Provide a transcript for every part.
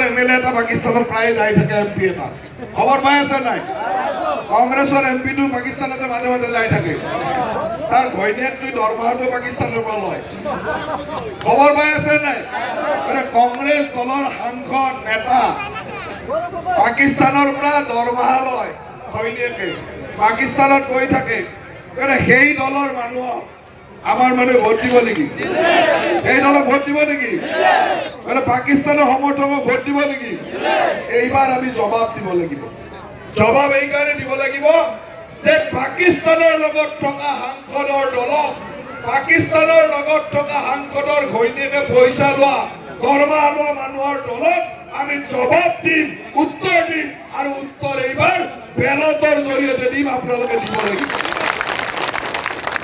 MLA এটা পাকিস্তানৰ প্ৰায় যাই থাকে এমপি এটা খবৰ পাই আছে নাই কংগ্ৰেছৰ এমপিটো পাকিস্তানতে মাজে মাজে যাই থাকে তাৰ ঘৈণীয়েকটো দৰমহাটো পাকিস্তানৰ পৰা লয় খবৰ পাই আছে নাই কংগ্ৰেছ দলৰ সাংসদ নেতা পাকিস্তানৰ পৰা দৰমহা লয় ঘৈণীয়েকে পাকিস্তানত গৈ থাকে সেই দলৰ মানুহক আমার মানে ভোট দিব নাকি এই দলক ভোট দিব নাকি পাকিস্তানের সমর্থকক ভোট দিব নাকি এইবার আমি জবাব দিব লাগিব জবাব এই কারণে দিব লাগিব যে পাকিস্তানের লগত থকা সাংসদৰ দলক পাকিস্তানেৰ লগত থকা সাংসদৰ ঘৈণীয়েকে পইচা লোৱা দৰমহা লোৱা মানুহৰ দলক আমি জবাব দিম উত্তৰ দিম আৰু উত্তৰ এইবাৰ বেলটৰ জৰিয়তে দিম আপোনালোকে দিব লাগিব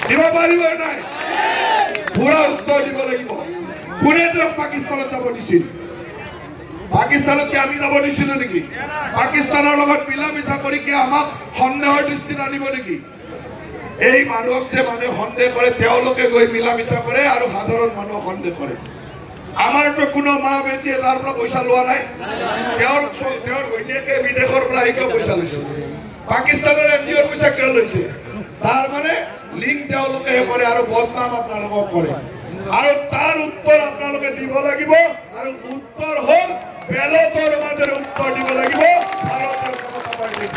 দিব পাৰিব নাই পুৰা উত্তৰ দিব লাগিব কোনে তেওঁক পাকিস্তানত যাব দিছিল পাকিস্তানত কি আমি যাব দিছিলো নেকি পাকিস্তানৰ লগত মিলা মিছা কৰি কি আমাক সন্দেহৰ দৃষ্টিত আনিব নেকি এই মানুহক যে মানুহে সন্দেহ কৰে তেওঁলোকে গৈ মিলা মিছা কৰে আৰু সাধাৰণ মানুহক সন্দেহ কৰে আমাৰতো কোনো মা বেটিয়ে তাৰ পৰা পইচা লোৱা নাই তেওঁৰ ঘৈণীয়েকে বিদেশৰ পৰা আহি পইচা লৈছে পাকিস্তানৰ এনজিঅ'ৰ পইচা কিয় লৈছে তাৰ মানে লিংক তেওঁলোকে কৰে আৰু বদনাম আপোনালোকক কৰে আৰু তাৰ উত্তৰ আপোনালোকে দিব লাগিব আৰু উত্তৰ হ'ল বেলটৰ মাজেৰে উত্তৰ দিব লাগিব ভাৰতীয় জনতা পাৰ্টিৰ